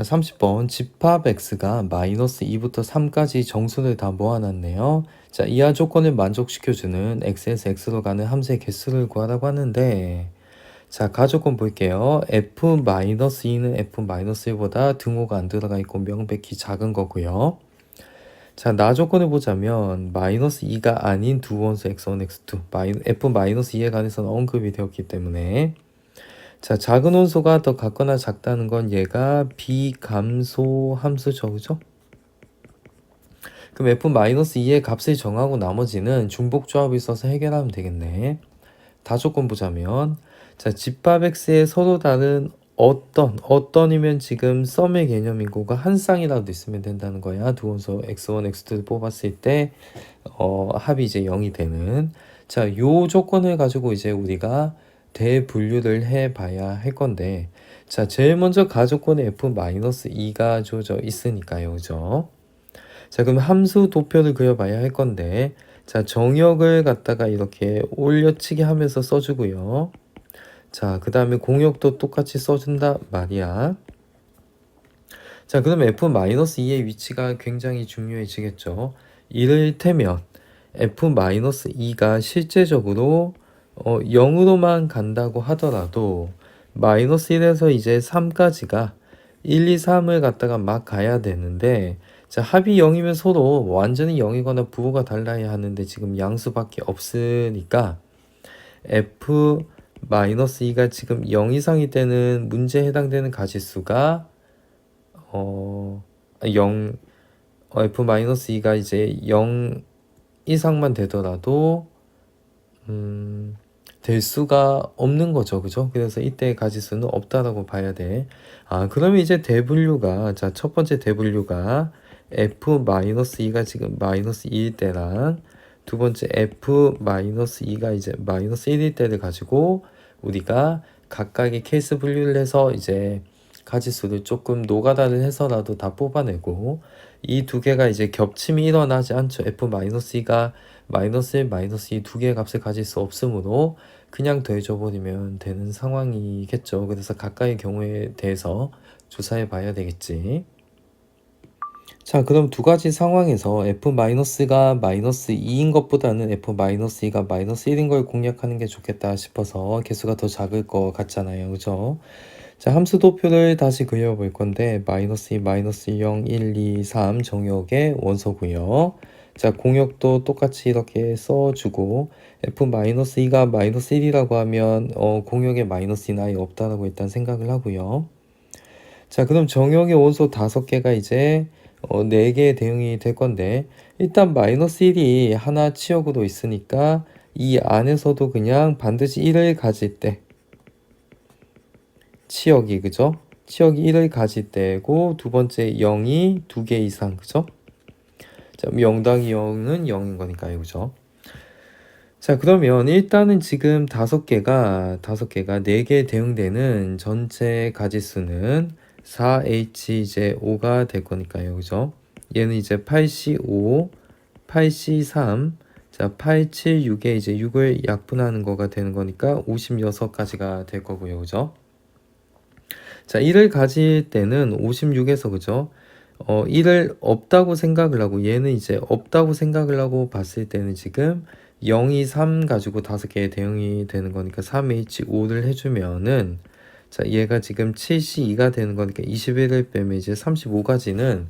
자, 30번 집합 x가 마이너스 2부터 3까지 정수를 다 모아놨네요. 자, 이하 조건을 만족시켜주는 x에서 x로 가는 함수의 개수를 구하라고 하는데, 자, 가조건 볼게요. f-2는 f-1보다 등호가 안 들어가 있고 명백히 작은 거고요. 자, 나 조건을 보자면 마이너스 2가 아닌 두 원수 x1, x2, f-2에 관해서는 언급이 되었기 때문에, 자, 작은 원소가 더 같거나 작다는 건 얘가 비감소 함수죠, 그죠? 그럼 f-2의 값을 정하고 나머지는 중복조합을 써서 해결하면 되겠네. 다조건 보자면, 자, 집합 x의 서로 다른 어떤이면 지금 썸의 개념이고가 한 쌍이라도 있으면 된다는 거야. 두 원소 x1, x2를 뽑았을 때 합이 이제 0이 되는. 자, 요 조건을 가지고 이제 우리가 대분류를 해봐야 할 건데, 자, 제일 먼저 가조건에 f-2가 주어져 있으니까요, 그죠? 자, 그럼 함수 도표를 그려봐야 할 건데, 자, 정역을 갖다가 이렇게 올려치기 하면서 써주고요. 자, 그 다음에 공역도 똑같이 써준다 말이야. 자, 그럼 f-2의 위치가 굉장히 중요해지겠죠. 이를테면 f-2가 실제적으로 0으로만 간다고 하더라도 마이너스 1에서 이제 3까지가 1, 2, 3을 갖다가 막 가야 되는데, 자, 합이 0이면 서로 완전히 0이거나 부호가 달라야 하는데 지금 양수밖에 없으니까 f-2가 지금 0 이상이 되는 문제에 해당되는 가지수가 0 f-2가 이제 0 이상만 되더라도 될 수가 없는 거죠, 그죠? 그래서 이때 가지수는 없다라고 봐야 돼. 그러면 이제 대분류가, 자, 첫 번째 대분류가 f-2가 지금 마이너스 2일 때랑 두 번째 f-2가 이제 마이너스 1일 때를 가지고 우리가 각각의 케이스 분류를 해서 이제 가지수를 조금 노가다를 해서라도 다 뽑아내고, 이 두 개가 이제 겹침이 일어나지 않죠. f-2가 마이너스 1, 마이너스 2 두 개의 값을 가질 수 없으므로 그냥 더해줘 버리면 되는 상황이겠죠. 그래서 각각의 경우에 대해서 조사해 봐야 되겠지. 자, 그럼 두 가지 상황에서 f-가 마이너스 2인 것보다는 f-2가 마이너스 1인 걸 공략하는 게 좋겠다 싶어서 개수가 더 작을 것 같잖아요, 그죠? 자, 함수 도표를 다시 그려볼 건데 마이너스 2, 마이너스 0, 1, 2, 3 정역의 원소고요. 자, 공역도 똑같이 이렇게 써주고 f-2가 마이너스 1이라고 하면 공역에 마이너스 2는 아예 없다라고 일단 생각을 하고요. 자, 그럼 정역의 원소 5개가 이제 4개의 대응이 될 건데, 일단 마이너스 1이 하나 치역으로 있으니까 이 안에서도 그냥 반드시 1을 가질 때 치역이, 그죠? 치역이 1을 가질 때고, 두 번째 0이 2개 이상, 그죠? 자, 0 더하기 0은 0인 거니까요, 그죠? 자, 그러면 일단은 지금 5개가 4개 대응되는 전체 가지수는 4H5가 될 거니까요, 그죠? 얘는 이제 8C5, 8C3, 자, 8, 7, 6에 이제 6을 약분하는 거가 되는 거니까 56가지가 될 거고요, 그죠? 자, 1을 가질 때는 56에서, 그죠? 1을 없다고 생각을 하고, 얘는 이제 없다고 생각을 하고 봤을 때는 지금 0, 2, 3 가지고 5개의 대응이 되는 거니까 3H5를 해주면은, 자, 얘가 지금 7C2가 되는 거니까 21을 빼면 이제 35가지는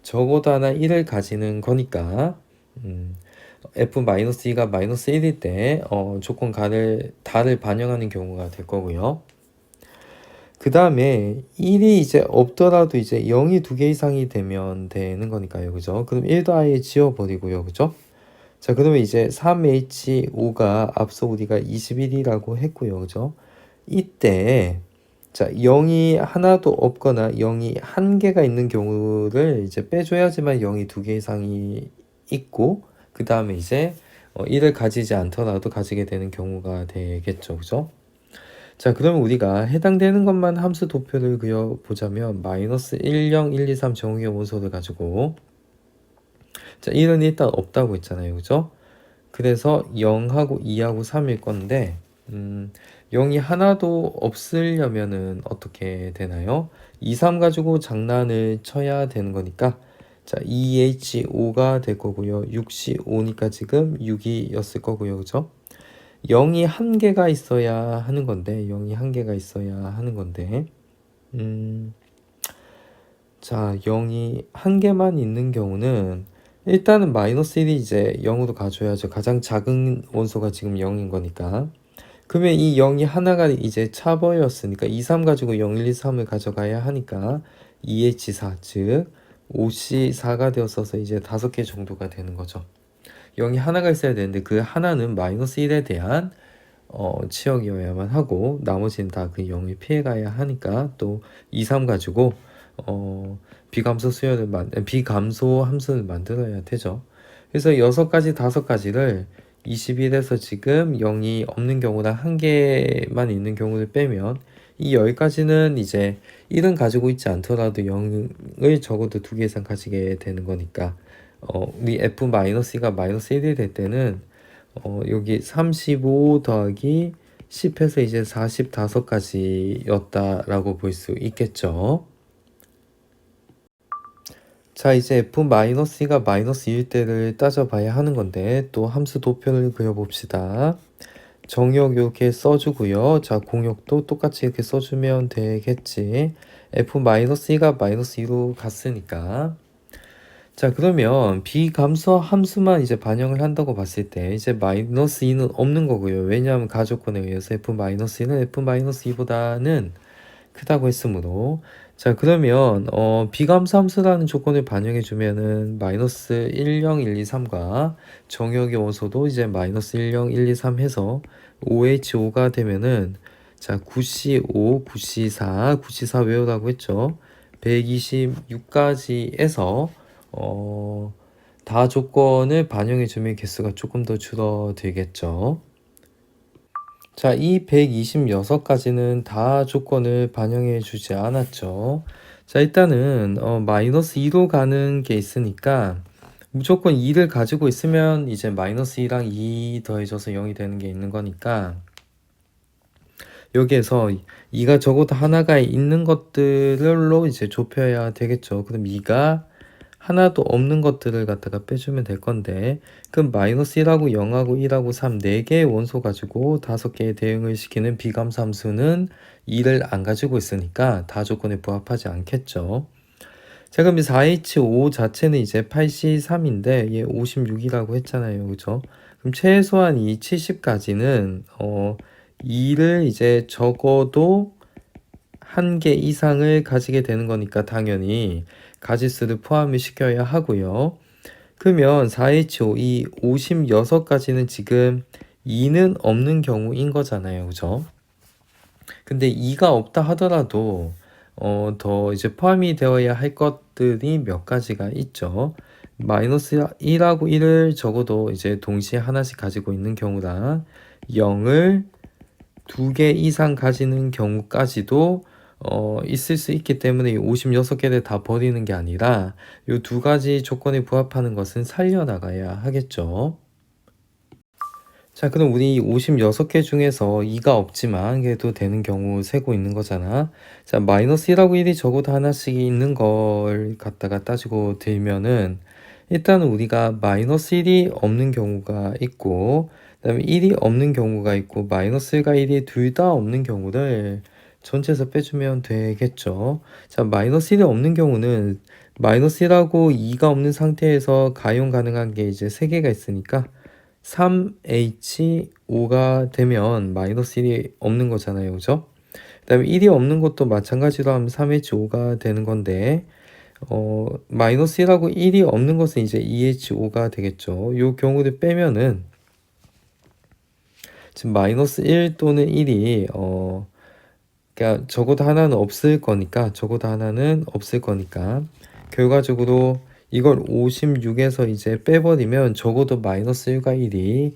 적어도 하나 1을 가지는 거니까, f-2가 마이너스 1일 때 조건 다를 반영하는 경우가 될 거고요. 그 다음에 1이 이제 없더라도 이제 0이 2개 이상이 되면 되는 거니까요, 그죠? 그럼 1도 아예 지워버리고요, 그죠? 자, 그러면 이제 3H5가 앞서 우리가 21이라고 했고요, 그죠? 이때 자, 0이 하나도 없거나 0이 한 개가 있는 경우를 이제 빼줘야지만 0이 2개 이상이 있고, 그 다음에 이제 1을 가지지 않더라도 가지게 되는 경우가 되겠죠, 그죠? 자, 그러면 우리가 해당되는 것만 함수 도표를 그려보자면 마이너스 1, 0, 1, 2, 3 정의의 원소를 가지고, 자, 1은 일단 없다고 했잖아요, 그죠? 그래서 0하고 2하고 3일 건데 0이 하나도 없으려면은 어떻게 되나요? 2, 3 가지고 장난을 쳐야 되는 거니까 자 2H5가 될 거고요. 6C5니까 지금 6이었을 거고요. 그죠? 0이 한 개가 있어야 하는 건데 0이 한 개가 있어야 하는 건데 자 0이 한 개만 있는 경우는 일단은 마이너스 1이 이제 0으로 가줘야죠. 가장 작은 원소가 지금 0인 거니까. 그러면 이 0이 하나가 이제 차버렸으니까 2, 3 가지고 0, 1, 2, 3을 가져가야 하니까 2H4 즉 5C4가 되었어서 이제 5개 정도가 되는 거죠. 0이 하나가 있어야 되는데 그 하나는 마이너스 1에 대한 치역이어야만 하고 나머지는 다 그 0을 피해가야 하니까 또 2, 3 가지고 비감소 함수를 만들어야 되죠. 그래서 6가지, 5가지를 21에서 지금 0이 없는 경우랑 한 개만 있는 경우를 빼면 이 10가지는 이제 1은 가지고 있지 않더라도 0을 적어도 2개 이상 가지게 되는 거니까 우리 F-가 마이너스 1이 될 때는 여기 35 더하기 10해서 이제 45가지였다라고 볼 수 있겠죠. 자, 이제 F-가 마이너스 1일 때를 따져봐야 하는 건데 또 함수 도표를 그려봅시다. 정역 이렇게 써주고요. 자, 공역도 똑같이 이렇게 써주면 되겠지. F-가 마이너스 2로 갔으니까 자, 그러면 비감소 함수만 이제 반영을 한다고 봤을 때 이제 마이너스 2는 없는 거고요. 왜냐하면 가조건에 의해서 F-2는 F-2보다는 크다고 했으므로 자, 그러면 비감소 함수라는 조건을 반영해 주면은 마이너스 1, 0, 1, 2, 3과 정역의 원소도 이제 마이너스 1, 0, 1, 2, 3 해서 5H5가 되면은 자, 9C5, 9C4, 9C4 외우라고 했죠. 126까지에서 다 조건을 반영해 주면 개수가 조금 더 줄어들겠죠. 자, 이 126가지는 다 조건을 반영해 주지 않았죠. 자, 일단은 마이너스 2로 가는 게 있으니까 무조건 2를 가지고 있으면 이제 마이너스 2랑 2 더해져서 0이 되는 게 있는 거니까 여기에서 2가 적어도 하나가 있는 것들로 이제 좁혀야 되겠죠. 그럼 2가 하나도 없는 것들을 갖다가 빼주면 될 건데 그럼 마이너스 1하고 0하고 1하고 3 4개의 원소 가지고 5개의 대응을 시키는 비감소 함수는 2를 안 가지고 있으니까 다 조건에 부합하지 않겠죠. 자, 그럼 4H5 자체는 이제 8C3인데 얘 56이라고 했잖아요. 그죠? 그럼 최소한 이 70까지는 2를 이제 적어도 한 개 이상을 가지게 되는 거니까 당연히 가지수를 포함을 시켜야 하고요. 그러면 4H5 이 56가지는 지금 2는 없는 경우인 거잖아요. 그죠? 근데 2가 없다 하더라도 더 이제 포함이 되어야 할 것들이 몇 가지가 있죠. 마이너스 1하고 1을 적어도 이제 동시에 하나씩 가지고 있는 경우랑 0을 2개 이상 가지는 경우까지도 있을 수 있기 때문에 56개를 다 버리는 게 아니라 이 2가지 조건에 부합하는 것은 살려나가야 하겠죠. 자, 그럼 우리 56개 중에서 2가 없지만 그래도 되는 경우 세고 있는 거잖아. 자, 마이너스 1하고 1이 적어도 하나씩 있는 걸 갖다가 따지고 들면은 일단은 우리가 마이너스 1이 없는 경우가 있고 그 다음에 1이 없는 경우가 있고 마이너스 1과 1이 둘 다 없는 경우를 전체에서 빼주면 되겠죠. 자, 마이너스 1이 없는 경우는 마이너스 1하고 2가 없는 상태에서 가용 가능한 게 이제 3개가 있으니까 3H5가 되면 마이너스 1이 없는 거잖아요. 그죠? 그 다음에 1이 없는 것도 마찬가지로 하면 3H5가 되는 건데 마이너스 1하고 1이 없는 것은 이제 2H5가 되겠죠. 이 경우를 빼면은 지금 마이너스 1 또는 1이 그러니까 적어도 하나는 없을 거니까 결과적으로 이걸 56에서 이제 빼버리면 적어도 마이너스 1과 1이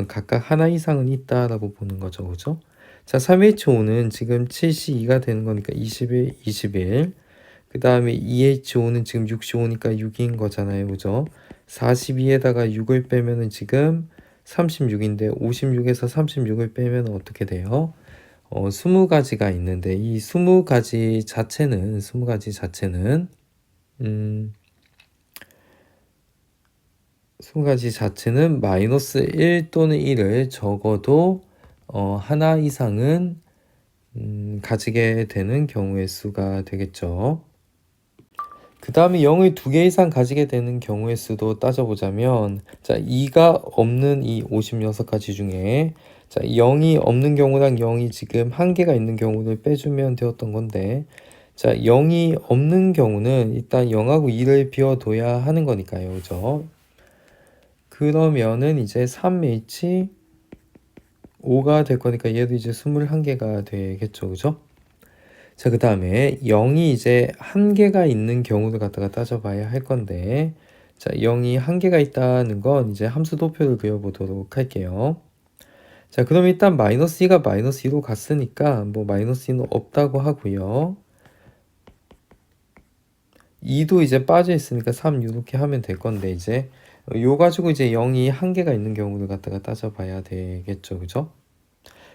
각각 하나 이상은 있다라고 보는 거죠. 그죠? 자, 3H5는 지금 7C2가 되는 거니까 21, 21. 그 다음에 2H5는 지금 65니까 6인 거잖아요. 그죠? 42에다가 6을 빼면은 지금 36인데 56에서 36을 빼면 어떻게 돼요? 20가지가 있는데 이 20가지 자체는 20가지 자체는 마이너스 1 또는 1을 적어도 하나 이상은 가지게 되는 경우의 수가 되겠죠. 그 다음에 0을 2개 이상 가지게 되는 경우의 수도 따져보자면, 자, 2가 없는 이 56가지 중에, 자, 0이 없는 경우랑 0이 지금 1개가 있는 경우를 빼주면 되었던 건데, 자, 0이 없는 경우는 일단 0하고 2를 비워둬야 하는 거니까요. 그죠? 그러면은 이제 3H 5가 될 거니까 얘도 이제 21개가 되겠죠. 그죠? 자, 그 다음에 0이 이제 1개가 있는 경우를 갖다가 따져봐야 할 건데, 자, 0이 1개가 있다는 건 이제 함수 도표를 그려보도록 할게요. 자, 그럼 일단 마이너스 2가 마이너스 2로 갔으니까 뭐 마이너스 2는 없다고 하고요. 2도 이제 빠져 있으니까 3 이렇게 하면 될 건데, 이제 요 가지고 이제 0이 1개가 있는 경우를 갖다가 따져봐야 되겠죠. 그죠?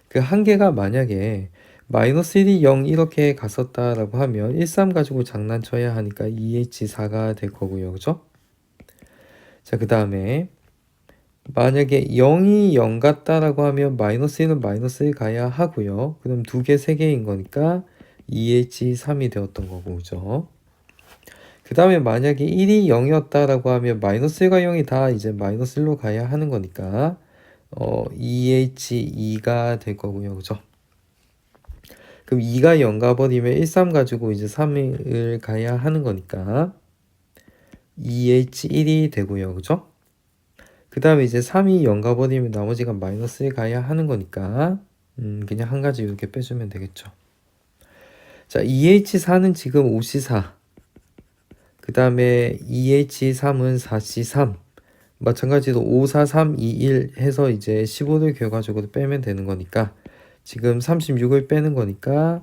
그 1개가 만약에 마이너스 1이 0 이렇게 갔었다라고 하면 13 가지고 장난쳐야 하니까 2H4가 될 거고요. 그죠? 자, 그 다음에 만약에 0이 0 같다라고 하면 마이너스 1은 마이너스 1 가야 하고요. 그럼 2개, 3개인 거니까 2H3이 되었던 거고, 그죠? 그 다음에 만약에 1이 0이었다라고 하면 마이너스 1과 0이 다 이제 마이너스 1로 가야 하는 거니까 2H2가 될 거고요. 그죠? 그럼 2가 0 가버리면 1, 3 가지고 이제 3을 가야 하는 거니까 2H1이 되고요. 그죠? 그 다음에 이제 3이 0 가버리면 나머지가 마이너스 1 가야 하는 거니까 그냥 한 가지 이렇게 빼주면 되겠죠. 자, 2H4는 지금 5C4. 그 다음에 2H3은 4C3. 마찬가지로 5, 4, 3, 2, 1 해서 이제 15를 결과적으로 빼면 되는 거니까 지금 36을 빼는 거니까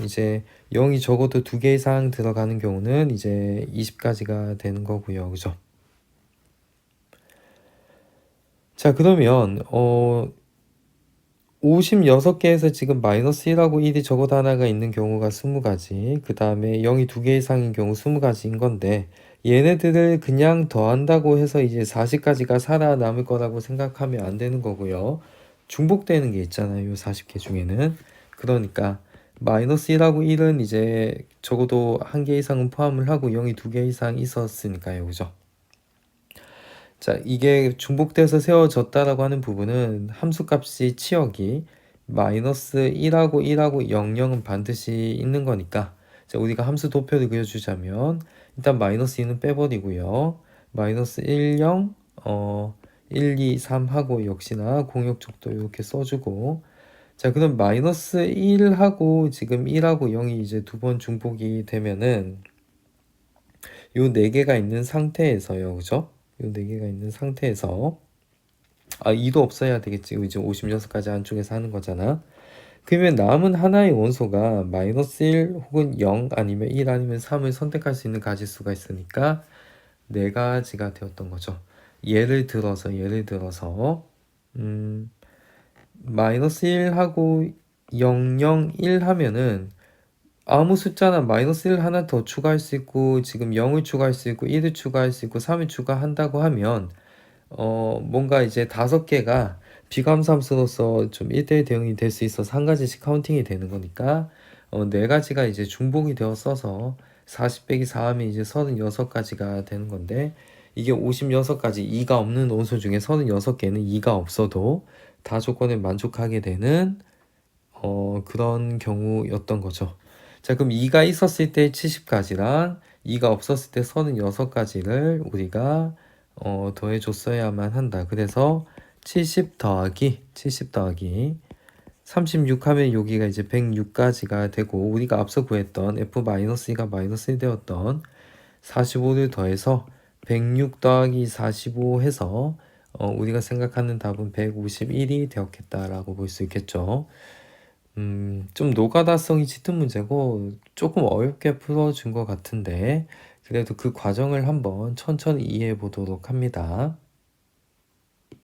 이제 0이 적어도 2개 이상 들어가는 경우는 이제 20가지가 되는 거고요. 그죠? 자, 그러면 56개에서 지금 마이너스 1하고 1이 적어도 하나가 있는 경우가 20가지, 그 다음에 0이 2개 이상인 경우 20가지인 건데, 얘네들을 그냥 더한다고 해서 이제 40가지가 살아남을 거라고 생각하면 안 되는 거고요. 중복되는 게 있잖아요, 40개 중에는. 그러니까 마이너스 1하고 1은 이제 적어도 1개 이상은 포함을 하고 0이 2개 이상 있었으니까요. 그죠? 자, 이게 중복돼서 세워졌다라고 하는 부분은 함수값이 치역이 마이너스 1하고 1하고 0, 0은 반드시 있는 거니까, 자, 우리가 함수 도표를 그려주자면 일단 마이너스 2는 빼버리고요. 마이너스 1, 0, 1, 2, 3 하고 역시나 공역쪽도 이렇게 써주고, 자, 그럼 마이너스 1하고 지금 1하고 0이 이제 두 번 중복이 되면은 요 4개가 있는 상태에서요. 그죠? 요 4개가 있는 상태에서 2도 없어야 되겠지. 이제 56가지 안쪽에서 하는 거잖아. 그러면 남은 하나의 원소가 마이너스 1 혹은 0 아니면 1 아니면 3을 선택할 수 있는 가지수가 있으니까 4가지가 되었던 거죠. 예를 들어서 마이너스 1하고 0, 0, 1 하면은 아무 숫자나 마이너스 1 하나 더 추가할 수 있고, 지금 0을 추가할 수 있고, 1을 추가할 수 있고, 3을 추가한다고 하면 뭔가 이제 5개가 비감수함수로서 좀 1대1 대응이 될 수 있어서 한 가지씩 카운팅이 되는 거니까 4가지가 이제 중복이 되어 써서 40 빼기 4 하면 이제 36가지가 되는 건데, 이게 56가지 2가 없는 원소 중에 36개는 2가 없어도 다 조건을 만족하게 되는 그런 경우였던 거죠. 자, 그럼 2가 있었을 때 70가지랑 2가 없었을 때 36가지를 우리가 더해줬어야만 한다. 그래서 70 더하기 36 하면 여기가 이제 106가지가 되고, 우리가 앞서 구했던 F-2가 마이너스 1 되었던 45를 더해서 106 더하기 45 해서 우리가 생각하는 답은 151이 되었겠다라고 볼 수 있겠죠. 좀 노가다성이 짙은 문제고 조금 어렵게 풀어준 것 같은데, 그래도 그 과정을 한번 천천히 이해해 보도록 합니다.